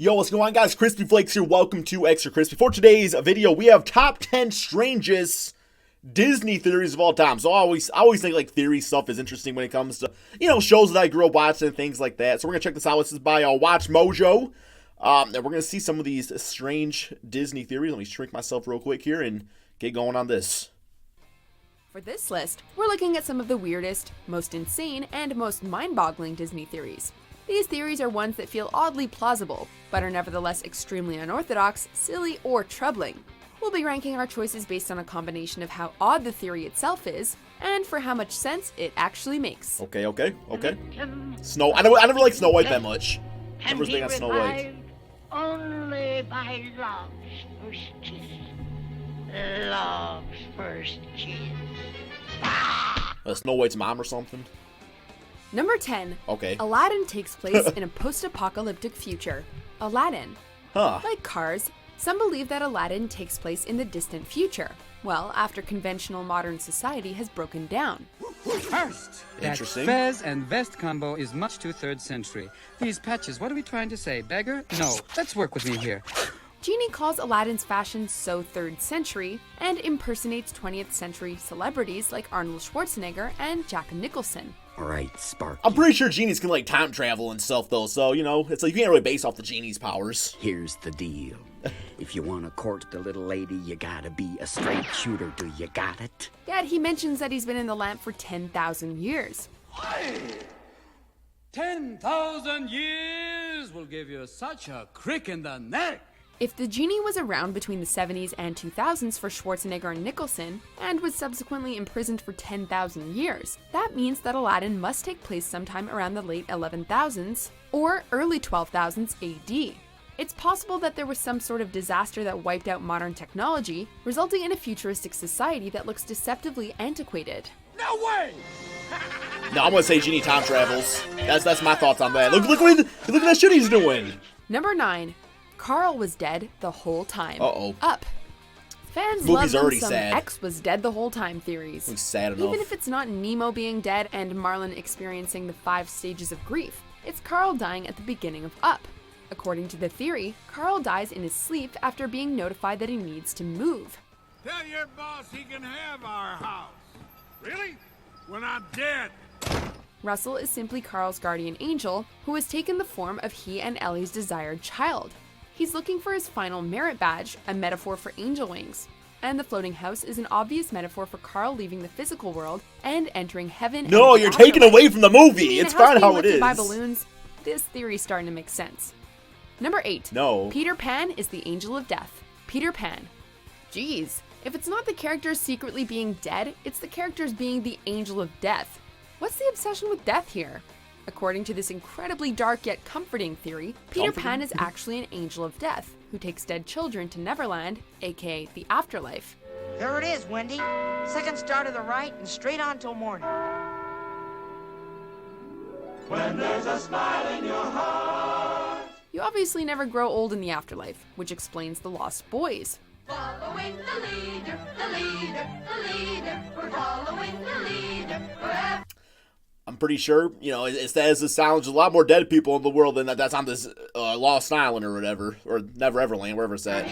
Yo, what's going on, guys? Crispy Flakes here. Welcome to Extra Crispy. For today's video, we have top 10 strangest Disney theories of all time. So I always think like theory stuff is interesting when it comes to, shows that I grew up watching and things like that. So we're gonna check this out. This is by Watch Mojo. And we're gonna see some of these strange Disney theories. Let me shrink myself real quick here and get going on this. For this list, we're looking at some of the weirdest, most insane, and most mind-boggling Disney theories. These theories are ones that feel oddly plausible, but are nevertheless extremely unorthodox, silly, or troubling. We'll be ranking our choices based on a combination of how odd the theory itself is, and for how much sense it actually makes. Okay. Snow. I never liked Snow White that much. Never was big on Snow White. Only by love's first kiss. Love's first kiss. Snow White's mom or something. Number 10. Okay. Aladdin takes place in a post-apocalyptic future. Aladdin. Huh. Like Cars, some believe that Aladdin takes place in the distant future. Well, after conventional modern society has broken down. First, that Interesting. fez and vest combo is much too 3rd century. These patches, what are we trying to say? Beggar? No, let's work with me here. Genie calls Aladdin's fashion so 3rd century and impersonates 20th century celebrities like Arnold Schwarzenegger and Jack Nicholson. All right, Sparky. I'm pretty sure genies can like time travel and stuff though, so it's like you can't really base off the genie's powers. Here's the deal. If you want to court the little lady, you gotta be a straight shooter. Do you got it? Yet he mentions that he's been in the lamp for 10,000 years. 10,000 years will give you such a crick in the neck. If the genie was around between the 70s and 2000s for Schwarzenegger and Nicholson, and was subsequently imprisoned for 10,000 years, that means that Aladdin must take place sometime around the late 11,000s or early 12,000s AD. It's possible that there was some sort of disaster that wiped out modern technology, resulting in a futuristic society that looks deceptively antiquated. No way! No, I'm gonna say genie time travels. That's my thoughts on that. Look at that shit he's doing. Number 9. Carl was dead the whole time. Uh-oh. Up. Fans Movie's love already some sad. X was dead the whole time theories. It's sad enough. Even if it's not Nemo being dead and Marlin experiencing the 5 stages of grief, it's Carl dying at the beginning of Up. According to the theory, Carl dies in his sleep after being notified that he needs to move. Tell your boss he can have our house. Really? When I'm dead. Russell is simply Carl's guardian angel, who has taken the form of he and Ellie's desired child. He's looking for his final merit badge, a metaphor for angel wings. And the floating house is an obvious metaphor for Carl leaving the physical world and entering heaven. No, you're taking away from the movie. It's fine how it is. By balloons, this theory's starting to make sense. Number 8. No. Peter Pan is the angel of death. Peter Pan. Geez, if it's not the characters secretly being dead, it's the characters being the angel of death. What's the obsession with death here? According to this incredibly dark yet comforting theory, Peter Pan is actually an angel of death who takes dead children to Neverland, aka the afterlife. There it is, Wendy. Second star to the right and straight on till morning. When there's a smile in your heart. You obviously never grow old in the afterlife, which explains the Lost Boys. Following the leader, the leader, the leader. We're following the leader forever. I'm pretty sure, it says it sounds a lot more dead people in the world than that's on this Lost Island or whatever, or Never Everland, wherever it's at.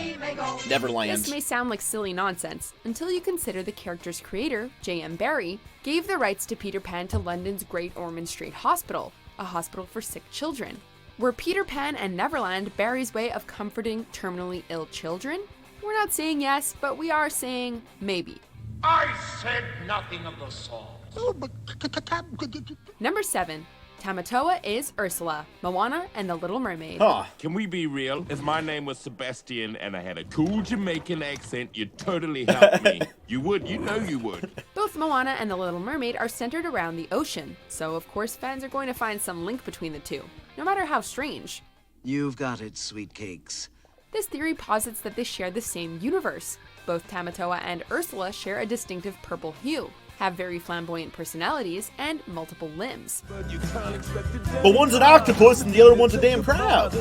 Neverland. This may sound like silly nonsense until you consider the character's creator, J.M. Barrie, gave the rights to Peter Pan to London's Great Ormond Street Hospital, a hospital for sick children. Were Peter Pan and Neverland Barrie's way of comforting terminally ill children? We're not saying yes, but we are saying maybe. I said nothing of the sort. Number 7. Tama Toa Is Ursula, Moana and the Little Mermaid. Huh. Can we be real? If my name was Sebastian and I had a cool Jamaican accent, you'd totally help me. You would. You know you would. Both Moana and the Little Mermaid are centered around the ocean, so of course fans are going to find some link between the two, no matter how strange. You've got it, sweet cakes. This theory posits that they share the same universe. Both Tama Toa and Ursula share a distinctive purple hue, have very flamboyant personalities, and multiple limbs. But one's an octopus and the other one's a damn crab.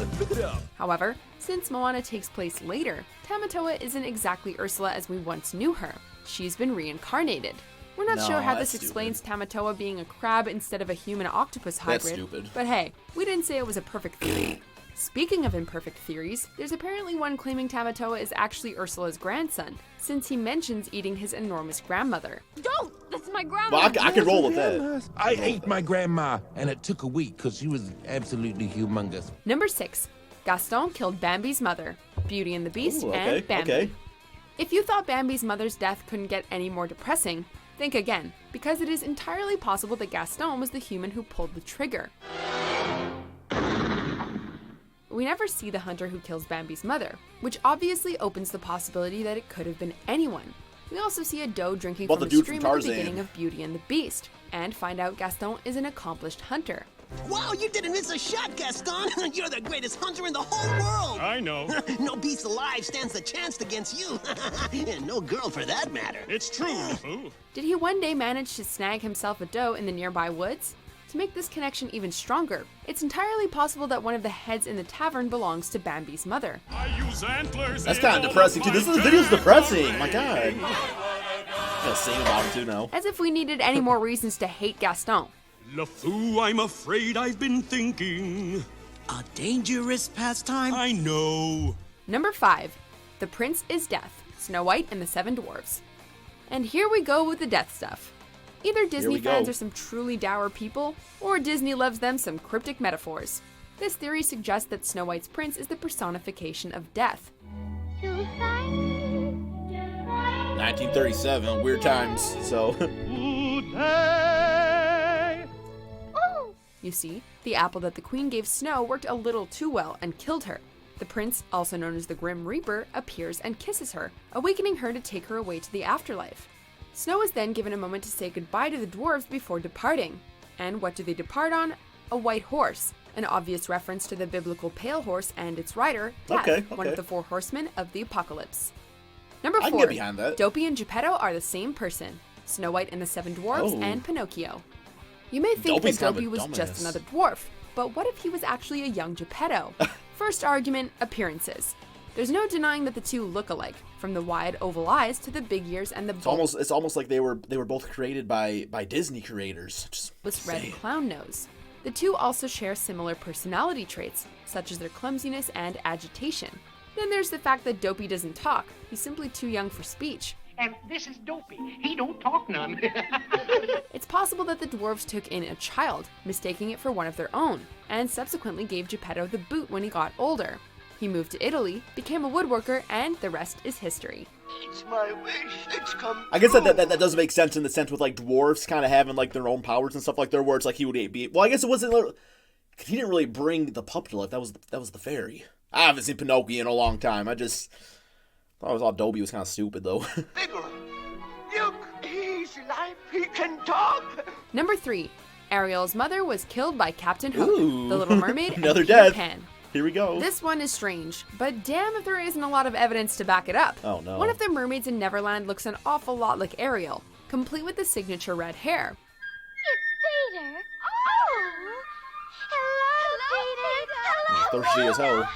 However, since Moana takes place later, Tama Toa isn't exactly Ursula as we once knew her. She's been reincarnated. We're not sure how this explains Tama Toa being a crab instead of a human-octopus hybrid. That's stupid. But hey, we didn't say it was a perfect theory. Speaking of imperfect theories, there's apparently one claiming Tama Toa is actually Ursula's grandson, since he mentions eating his enormous grandmother. Don't! That's my grandma! Well, I could roll with that. I ate my grandma, and it took a week because she was absolutely humongous. Number 6. Gaston killed Bambi's mother, Beauty and the Beast, Ooh, and okay, Bambi. okay. If you thought Bambi's mother's death couldn't get any more depressing, think again, because it is entirely possible that Gaston was the human who pulled the trigger. We never see the hunter who kills Bambi's mother, which obviously opens the possibility that it could have been anyone. We also see a doe drinking What from the a dude stream from at the Tarzan? beginning of Beauty and the Beast, and find out Gaston is an accomplished hunter. Wow, you didn't miss a shot, Gaston! You're the greatest hunter in the whole world! I know. No beast alive stands a chance against you. And no girl for that matter. It's true. Ooh. Did he one day manage to snag himself a doe in the nearby woods? To make this connection even stronger, it's entirely possible that one of the heads in the tavern belongs to Bambi's mother. I use antlers. That's in kind of all depressing, of too. This my video's damn depressing. My ways. God. I'm gonna sing about it, too, now. As if we needed any more reasons to hate Gaston. LeFou, I'm afraid I've been thinking. A dangerous pastime? I know. Number 5. The Prince is Death, Snow White and the Seven Dwarfs. And here we go with the death stuff. Either Disney we fans go. are some truly dour people, or Disney loves them some cryptic metaphors. This theory suggests that Snow White's prince is the personification of death. 1937, weird times, so. You see, the apple that the queen gave Snow worked a little too well and killed her. The prince, also known as the Grim Reaper, appears and kisses her, awakening her to take her away to the afterlife. Snow is then given a moment to say goodbye to the dwarves before departing. And what do they depart on? A white horse, an obvious reference to the biblical pale horse and its rider, Death, Okay, one of okay. the 4 horsemen of the apocalypse. Number 4. I can get behind that. Dopey and Geppetto are the same person, Snow White and the Seven Dwarfs Oh. and Pinocchio. You may think Dopey's that kind of a Dopey was just dumbass. another dwarf, but what if he was actually a young Geppetto? First argument, appearances. There's no denying that the two look alike, from the wide oval eyes to the big ears and the It's almost like they were both created by Disney creators. Just bulbous red saying. clown nose. The two also share similar personality traits, such as their clumsiness and agitation. Then there's the fact that Dopey doesn't talk, he's simply too young for speech. And this is Dopey. He don't talk none. It's possible that the dwarves took in a child, mistaking it for one of their own, and subsequently gave Geppetto the boot when he got older. He moved to Italy, became a woodworker, and the rest is history. It's my wish. It's come I guess that does make sense in the sense with like dwarves kind of having like their own powers and stuff like that, where it's like he would be. Well, I guess it wasn't. He didn't really bring the pup to life. That was the fairy. I haven't seen Pinocchio in a long time. I just thought Dopey was kind of stupid though. Bigger. Look, he's alive. He can talk. Number 3. Ariel's mother was killed by Captain Hook, Ooh. the Little Mermaid, Another and Peter death. Pan. Here we go. This one is strange, but damn if there isn't a lot of evidence to back it up. Oh, no. One of the mermaids in Neverland looks an awful lot like Ariel, complete with the signature red hair. It's Peter. Oh! Hello, Peter. Hello. Thirsty as hell.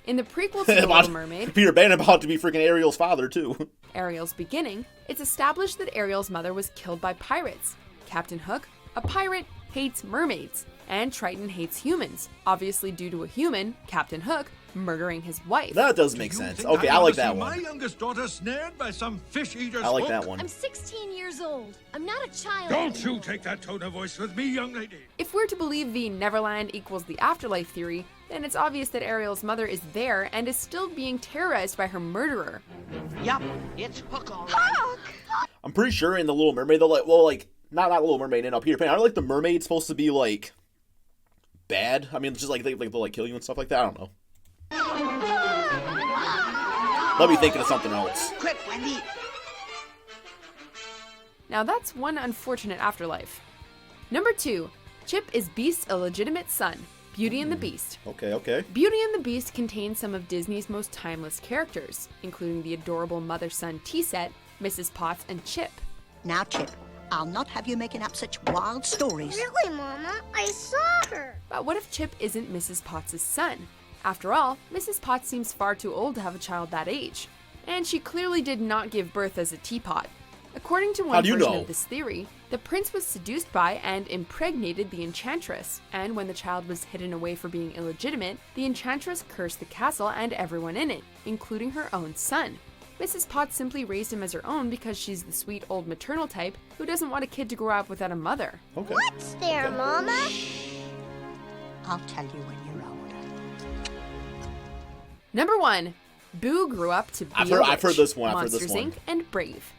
In the prequel to The Little Mermaid, Peter Pan about to be freaking Ariel's father too. Ariel's beginning, it's established that Ariel's mother was killed by pirates. Captain Hook, a pirate, hates mermaids, and Triton hates humans, obviously due to a human, Captain Hook, murdering his wife. That does make sense. Okay, I like that My one. youngest daughter snared by some fish eater's I like hook? that one. I'm 16 years old. I'm not a child. Don't you anymore. take that tone of voice with me, young lady. If we're to believe the Neverland equals the afterlife theory, then it's obvious that Ariel's mother is there and is still being terrorized by her murderer. Yup, it's Hook all right. Hook! I'm pretty sure in the Little Mermaid, they're like, not Little Mermaid, and Peter Pan. Aren't like the mermaids supposed to be like bad? I mean, just like they'll like kill you and stuff like that. I don't know. Let me thinking of something else. Quick, Wendy. Now that's one unfortunate afterlife. Number 2, Chip is Beast's illegitimate son, Beauty and the Beast. Okay. Beauty and the Beast contains some of Disney's most timeless characters, including the adorable mother-son tea set, Mrs. Potts, and Chip. Now, Chip, I'll not have you making up such wild stories. Really, Mama? I saw her. But what if Chip isn't Mrs. Potts' son? After all, Mrs. Potts seems far too old to have a child that age. And she clearly did not give birth as a teapot. According to How one do you version know? of this theory, the prince was seduced by and impregnated the enchantress, and when the child was hidden away for being illegitimate, the enchantress cursed the castle and everyone in it, including her own son. Mrs. Potts simply raised him as her own because she's the sweet old maternal type who doesn't want a kid to grow up without a mother. Okay. What's there, Mama? I'll tell you when you're older. Number 1. Boo grew up to be I've a heard witch, this one. Monsters Inc. and Brave.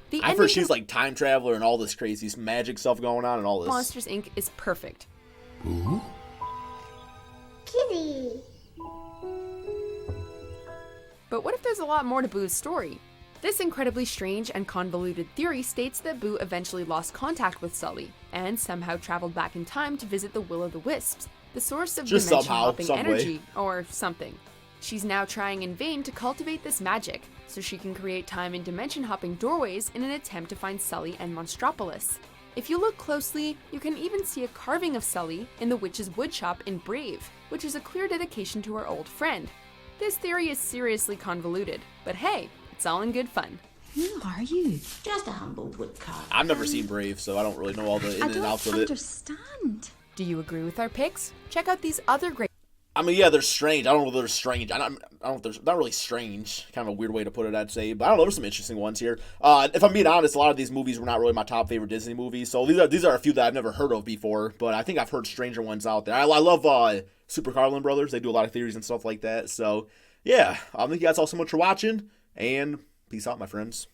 The I've ending heard she's like time traveler and all this crazy magic stuff going on and all this. Monsters Inc. is perfect. Kitty. But what if there's a lot more to Boo's story? This incredibly strange and convoluted theory states that Boo eventually lost contact with Sully, and somehow traveled back in time to visit the Will-O'-the-Wisps, the source of Just dimension-hopping some way. energy, or something. She's now trying in vain to cultivate this magic, so she can create time and dimension-hopping doorways in an attempt to find Sully and Monstropolis. If you look closely, you can even see a carving of Sully in the witch's woodshop in Brave, which is a clear dedication to her old friend. This theory is seriously convoluted, but hey, it's all in good fun. Who are you? Just a humble woodcarver. I've never seen Brave, so I don't really know all the in I and don't outs of it. understand. Do you agree with our picks? Check out these other great I mean, yeah, they're strange. I don't know if they're strange. I don't know if they're not really strange. Kind of a weird way to put it, I'd say. But I don't know. There's some interesting ones here. If I'm being honest, a lot of these movies were not really my top favorite Disney movies. So these are a few that I've never heard of before. But I think I've heard stranger ones out there. I love Super Carlin Brothers. They do a lot of theories and stuff like that. So yeah, thank you guys all so much for watching. And peace out, my friends.